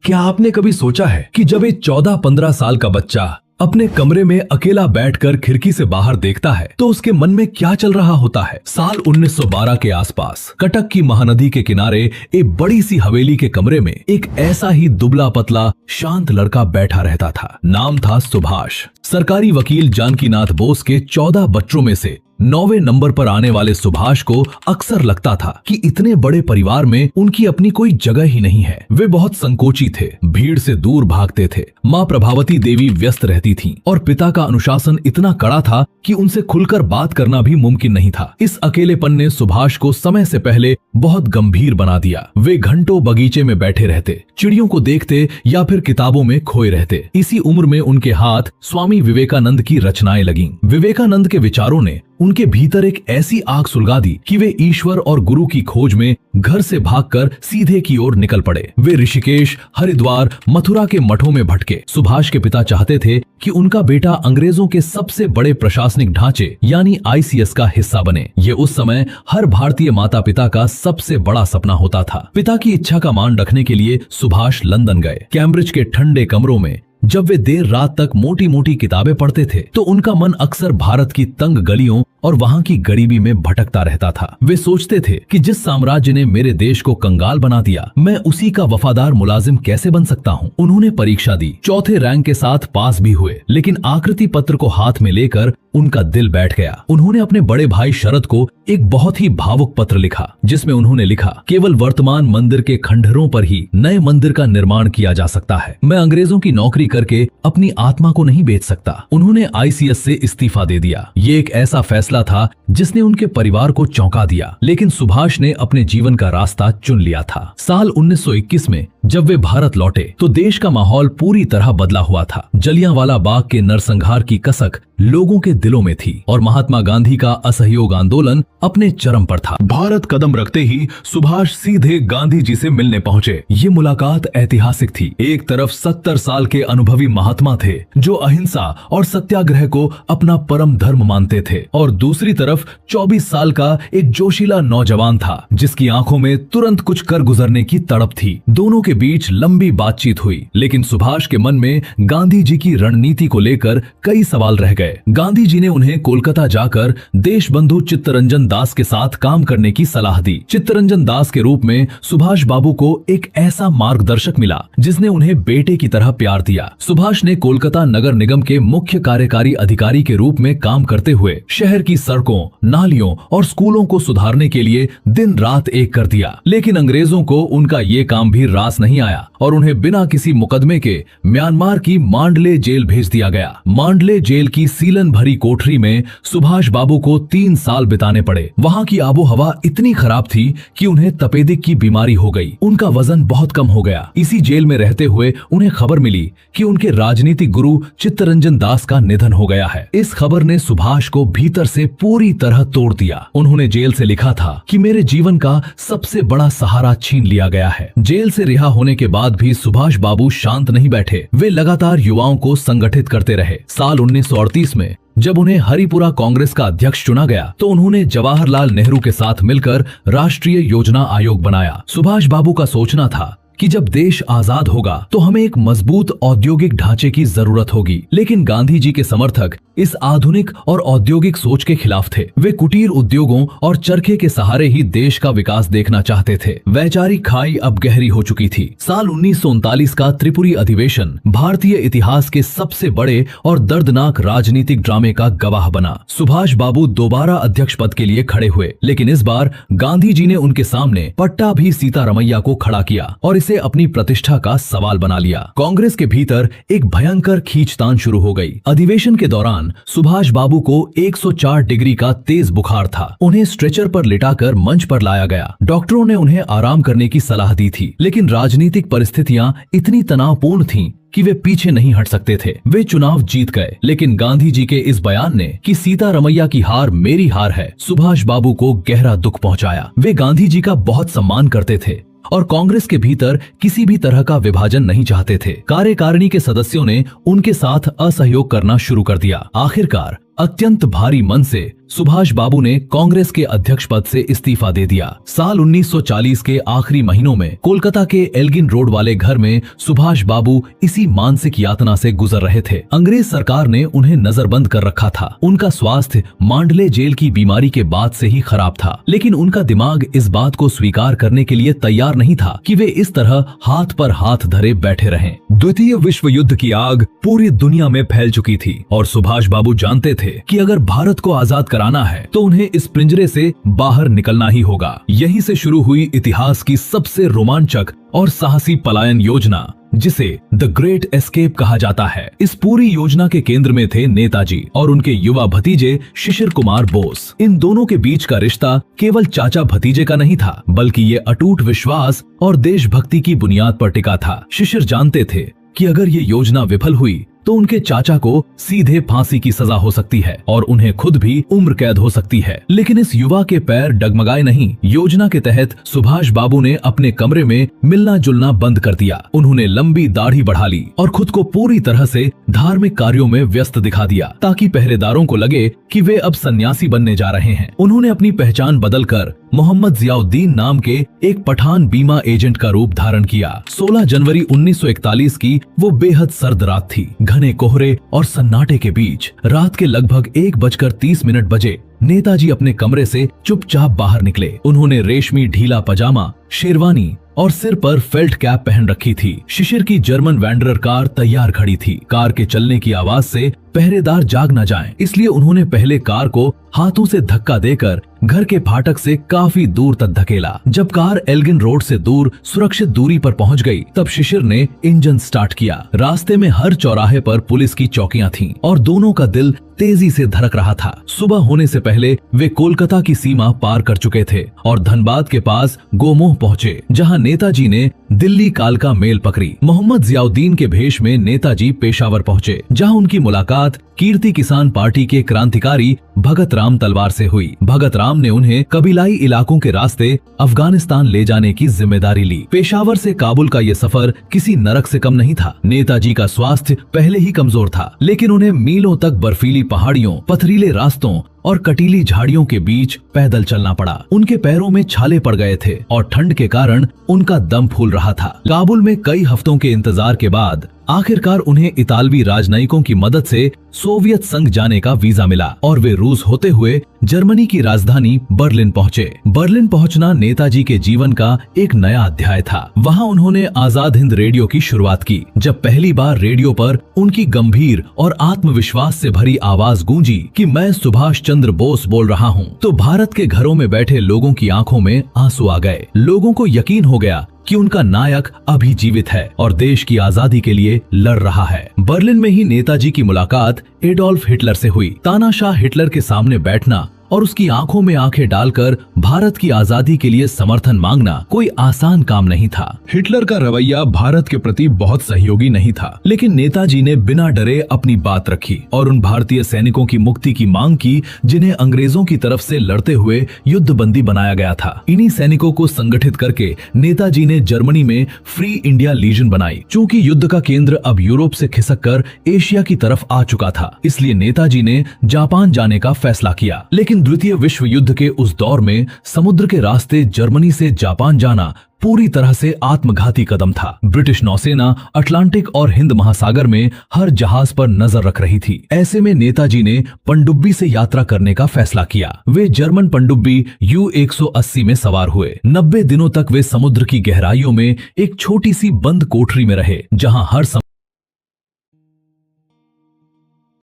क्या आपने कभी सोचा है कि जब एक 14-15 साल का बच्चा अपने कमरे में अकेला बैठकर खिड़की से बाहर देखता है तो उसके मन में क्या चल रहा होता है। साल 1912 के आसपास कटक की महानदी के किनारे एक बड़ी सी हवेली के कमरे में एक ऐसा ही दुबला पतला शांत लड़का बैठा रहता था। नाम था सुभाष। सरकारी वकील जानकीनाथ बोस के 14 बच्चों में से 9वें नंबर पर आने वाले सुभाष को अक्सर लगता था कि इतने बड़े परिवार में उनकी अपनी कोई जगह ही नहीं है। वे बहुत संकोची थे, भीड़ से दूर भागते थे। माँ प्रभावती देवी व्यस्त रहती थीं और पिता का अनुशासन इतना कड़ा था कि उनसे खुलकर बात करना भी मुमकिन नहीं था। इस अकेलेपन ने सुभाष को समय से पहले बहुत गंभीर बना दिया। वे घंटों बगीचे में बैठे रहते, चिड़ियों को देखते या फिर किताबों में खोए रहते। इसी उम्र में उनके हाथ स्वामी विवेकानंद की रचनाएं लगीं। विवेकानंद के विचारों ने उनके भीतर एक ऐसी आग सुलगा दी कि वे ईश्वर और गुरु की खोज में घर से भागकर सीधे की ओर निकल पड़े। वे ऋषिकेश, हरिद्वार, मथुरा के मठों में भटके। सुभाष के पिता चाहते थे कि उनका बेटा अंग्रेजों के सबसे बड़े प्रशासनिक ढांचे यानी आईसीएस का हिस्सा बने। ये उस समय हर भारतीय माता पिता का सबसे बड़ा सपना होता था। पिता की इच्छा का मान रखने के लिए सुभाष लंदन गए। कैम्ब्रिज के ठंडे कमरों में जब वे देर रात तक मोटी मोटी किताबें पढ़ते थे तो उनका मन अक्सर भारत की तंग गलियों और वहां की गरीबी में भटकता रहता था। वे सोचते थे कि जिस साम्राज्य ने मेरे देश को कंगाल बना दिया, मैं उसी का वफादार मुलाजिम कैसे बन सकता हूँ। उन्होंने परीक्षा दी, चौथे रैंक के साथ पास भी हुए, लेकिन आकृति पत्र को हाथ में लेकर उनका दिल बैठ गया। उन्होंने अपने बड़े भाई शरद को एक बहुत ही भावुक पत्र लिखा, जिसमें उन्होंने लिखा, केवल वर्तमान मंदिर के खंडहरों पर ही नए मंदिर का निर्माण किया जा सकता है। मैं अंग्रेजों की नौकरी करके अपनी आत्मा को नहीं बेच सकता। उन्होंने आईसीएस से इस्तीफा दे दिया। ये एक ऐसा फैसला था जिसने उनके परिवार को चौंका दिया, लेकिन सुभाष ने अपने जीवन का रास्ता चुन लिया था। साल 1921 में जब वे भारत लौटे तो देश का माहौल पूरी तरह बदला हुआ था। जलियांवाला बाग के नरसंहार की कसक लोगों के दिलों में थी और महात्मा गांधी का असहयोग आंदोलन अपने चरम पर था। भारत कदम रखते ही सुभाष सीधे गांधी जी से मिलने पहुंचे। ये मुलाकात ऐतिहासिक थी। एक तरफ 70 साल के अनुभवी महात्मा थे जो अहिंसा और सत्याग्रह को अपना परम धर्म मानते थे, और दूसरी तरफ 24 साल का एक जोशीला नौजवान था जिसकी आंखों में तुरंत कुछ कर गुजरने की तड़प थी। दोनों के बीच लंबी बातचीत हुई, लेकिन सुभाष के मन में गांधी जी की रणनीति को लेकर कई सवाल रह गए। गांधी जी ने उन्हें कोलकाता जाकर देशबंधु चित्तरंजन दास के साथ काम करने की सलाह दी। चित्तरंजन दास के रूप में सुभाष बाबू को एक ऐसा मार्गदर्शक मिला जिसने उन्हें बेटे की तरह प्यार दिया। सुभाष ने कोलकाता नगर निगम के मुख्य कार्यकारी अधिकारी के रूप में काम करते हुए शहर की सड़कों, नालियों और स्कूलों को सुधारने के लिए दिन रात एक कर दिया। लेकिन अंग्रेजों को उनका ये काम भी रास नहीं आया और उन्हें बिना किसी मुकदमे के म्यांमार की मांडले जेल भेज दिया गया। मांडले जेल की सीलन भरी कोठरी में सुभाष बाबू को 3 साल बिताने पड़े। वहां की आबो हवा इतनी खराब थी कि उन्हें तपेदिक की बीमारी हो गई। उनका वजन बहुत कम हो गया। इसी जेल में रहते हुए उन्हें खबर मिली कि उनके राजनीतिक गुरु चित्तरंजन दास का निधन हो गया है। इस खबर ने सुभाष को भीतर से पूरी तरह तोड़ दिया। उन्होंने जेल से लिखा था कि मेरे जीवन का सबसे बड़ा सहारा छीन लिया गया है। जेल से रिहा होने के बाद भी सुभाष बाबू शांत नहीं बैठे। वे लगातार युवाओं को संगठित करते रहे। साल 1938 में जब उन्हें हरिपुरा कांग्रेस का अध्यक्ष चुना गया तो उन्होंने जवाहरलाल नेहरू के साथ मिलकर राष्ट्रीय योजना आयोग बनाया। सुभाष बाबू का सोचना था कि जब देश आजाद होगा तो हमें एक मजबूत औद्योगिक ढांचे की जरूरत होगी, लेकिन गांधी जी के समर्थक इस आधुनिक और औद्योगिक सोच के खिलाफ थे। वे कुटीर उद्योगों और चरखे के सहारे ही देश का विकास देखना चाहते थे। वैचारिक खाई अब गहरी हो चुकी थी। साल 1939 का त्रिपुरी अधिवेशन भारतीय इतिहास के सबसे बड़े और दर्दनाक राजनीतिक ड्रामे का गवाह बना। सुभाष बाबू दोबारा अध्यक्ष पद के लिए खड़े हुए, लेकिन इस बार गांधी जी ने उनके सामने पट्टा भी सीतारमैया को खड़ा किया और इसे अपनी प्रतिष्ठा का सवाल बना लिया। कांग्रेस के भीतर एक भयंकर खींचतान शुरू हो गई। अधिवेशन के दौरान सुभाष बाबू को 104 डिग्री का तेज बुखार था। उन्हें स्ट्रेचर पर लिटाकर मंच पर लाया गया। डॉक्टरों ने उन्हें आराम करने की सलाह दी थी, लेकिन राजनीतिक परिस्थितियां इतनी तनावपूर्ण थीं कि वे पीछे नहीं हट सकते थे। वे चुनाव जीत गए, लेकिन गांधी जी के इस बयान ने कि सीतारमैया की हार मेरी हार है, सुभाष बाबू को गहरा दुख पहुंचाया। वे गांधी जी का बहुत सम्मान करते थे और कांग्रेस के भीतर किसी भी तरह का विभाजन नहीं चाहते थे। कार्यकारिणी के सदस्यों ने उनके साथ असहयोग करना शुरू कर दिया। आखिरकार अत्यंत भारी मन से सुभाष बाबू ने कांग्रेस के अध्यक्ष पद से इस्तीफा दे दिया। साल 1940 के आखिरी महीनों में कोलकाता के एल्गिन रोड वाले घर में सुभाष बाबू इसी मानसिक यातना से गुजर रहे थे। अंग्रेज सरकार ने उन्हें नजरबंद कर रखा था। उनका स्वास्थ्य मांडले जेल की बीमारी के बाद से ही खराब था, लेकिन उनका दिमाग इस बात को स्वीकार करने के लिए तैयार नहीं था कि वे इस तरह हाथ पर हाथ धरे बैठे रहें। द्वितीय विश्व युद्ध की आग पूरी दुनिया में फैल चुकी थी और सुभाष बाबू जानते थे कि अगर भारत को आजाद कराना है तो उन्हें इस पिंजरे से बाहर निकलना ही होगा। यहीं से शुरू हुई इतिहास की सबसे रोमांचक और साहसी पलायन योजना, जिसे द ग्रेट एस्केप कहा जाता है। इस पूरी योजना के केंद्र में थे नेताजी और उनके युवा भतीजे शिशिर कुमार बोस। इन दोनों के बीच का रिश्ता केवल चाचा भतीजे का नहीं था, बल्कि ये अटूट विश्वास और देशभक्ति की बुनियाद पर टिका था। शिशिर जानते थे कि अगर ये योजना विफल हुई तो उनके चाचा को सीधे फांसी की सजा हो सकती है और उन्हें खुद भी उम्र कैद हो सकती है। लेकिन इस युवा के पैर डगमगाए नहीं। योजना के तहत सुभाष बाबू ने अपने कमरे में मिलना जुलना बंद कर दिया। उन्होंने लंबी दाढ़ी बढ़ा ली और खुद को पूरी तरह से धार्मिक कार्यों में व्यस्त दिखा दिया, ताकि पहरेदारों को लगे कि वे अब सन्यासी बनने जा रहे हैं। उन्होंने अपनी पहचान बदलकर मोहम्मद जियाउद्दीन नाम के एक पठान बीमा एजेंट का रूप धारण किया। 16 जनवरी 1941 की वो बेहद सर्द रात थी। घने कोहरे और सन्नाटे के बीच रात के लगभग 1:30 बजे नेताजी अपने कमरे से चुपचाप बाहर निकले। उन्होंने रेशमी ढीला पजामा, शेरवानी और सिर पर फेल्ट कैप पहन रखी थी। शिशिर की जर्मन वैंडरर कार तैयार खड़ी थी। कार के चलने की आवाज से पहरेदार जाग न जाएं, इसलिए उन्होंने पहले कार को हाथों से धक्का देकर घर के फाटक से काफी दूर तक धकेला। जब कार एल्गिन रोड से दूर सुरक्षित दूरी पर पहुंच गई, तब शिशिर ने इंजन स्टार्ट किया। रास्ते में हर चौराहे पर पुलिस की चौकियां थीं और दोनों का दिल तेजी से धड़क रहा था। सुबह होने से पहले वे कोलकाता की सीमा पार कर चुके थे और धनबाद के पास गोमोह पहुंचे, जहां नेताजी ने दिल्ली कालका मेल पकड़ी। मोहम्मद जियाउद्दीन के भेष में नेताजी पेशावर पहुंचे, जहां उनकी मुलाकात कीर्ति किसान पार्टी के क्रांतिकारी भगत राम तलवार से हुई। भगत राम ने उन्हें कबीलाई इलाकों के रास्ते अफगानिस्तान ले जाने की जिम्मेदारी ली। पेशावर से काबुल का ये सफर किसी नरक से कम नहीं था। नेताजी का स्वास्थ्य पहले ही कमजोर था, लेकिन उन्हें मीलों तक बर्फीली पहाड़ियों, पथरीले रास्तों और कटीली झाड़ियों के बीच पैदल चलना पड़ा। उनके पैरों में छाले पड़ गए थे और ठंड के कारण उनका दम फूल रहा था। काबुल में कई हफ्तों के इंतजार के बाद आखिरकार उन्हें इतालवी राजनयिकों की मदद से सोवियत संघ जाने का वीजा मिला और वे रूस होते हुए जर्मनी की राजधानी बर्लिन पहुंचे। बर्लिन पहुंचना नेताजी के जीवन का एक नया अध्याय था। वहां उन्होंने आजाद हिंद रेडियो की शुरुआत की। जब पहली बार रेडियो पर उनकी गंभीर और आत्मविश्वास से भरी आवाज गूंजी कि मैं सुभाष चंद्र बोस बोल रहा हूं, तो भारत के घरों में बैठे लोगों की आंखों में आंसू आ गए। लोगों को यकीन हो गया कि उनका नायक अभी जीवित है और देश की आजादी के लिए लड़ रहा है। बर्लिन में ही नेताजी की मुलाकात एडोल्फ हिटलर से हुई। तानाशाह हिटलर के सामने बैठना और उसकी आंखों में आंखें डालकर भारत की आजादी के लिए समर्थन मांगना कोई आसान काम नहीं था। हिटलर का रवैया भारत के प्रति बहुत सहयोगी नहीं था, लेकिन नेताजी ने बिना डरे अपनी बात रखी और उन भारतीय सैनिकों की मुक्ति की मांग की जिन्हें अंग्रेजों की तरफ से लड़ते हुए युद्धबंदी बनाया गया था। इन्हीं सैनिकों को संगठित करके नेताजी ने जर्मनी में फ्री इंडिया लीजन बनाई। चूंकि युद्ध का केंद्र अब यूरोप से खिसक कर एशिया की तरफ आ चुका था, इसलिए नेताजी ने जापान जाने का फैसला किया। लेकिन द्वितीय विश्व युद्ध के उस दौर में समुद्र के रास्ते जर्मनी से जापान जाना पूरी तरह से आत्मघाती कदम था। ब्रिटिश नौसेना अटलांटिक और हिंद महासागर में हर जहाज पर नजर रख रही थी। ऐसे में नेताजी ने पनडुब्बी से यात्रा करने का फैसला किया। वे जर्मन पनडुब्बी U-180 में सवार हुए। 90 दिनों तक वे समुद्र की गहराइयों में एक छोटी सी बंद कोठरी में रहे, जहां हर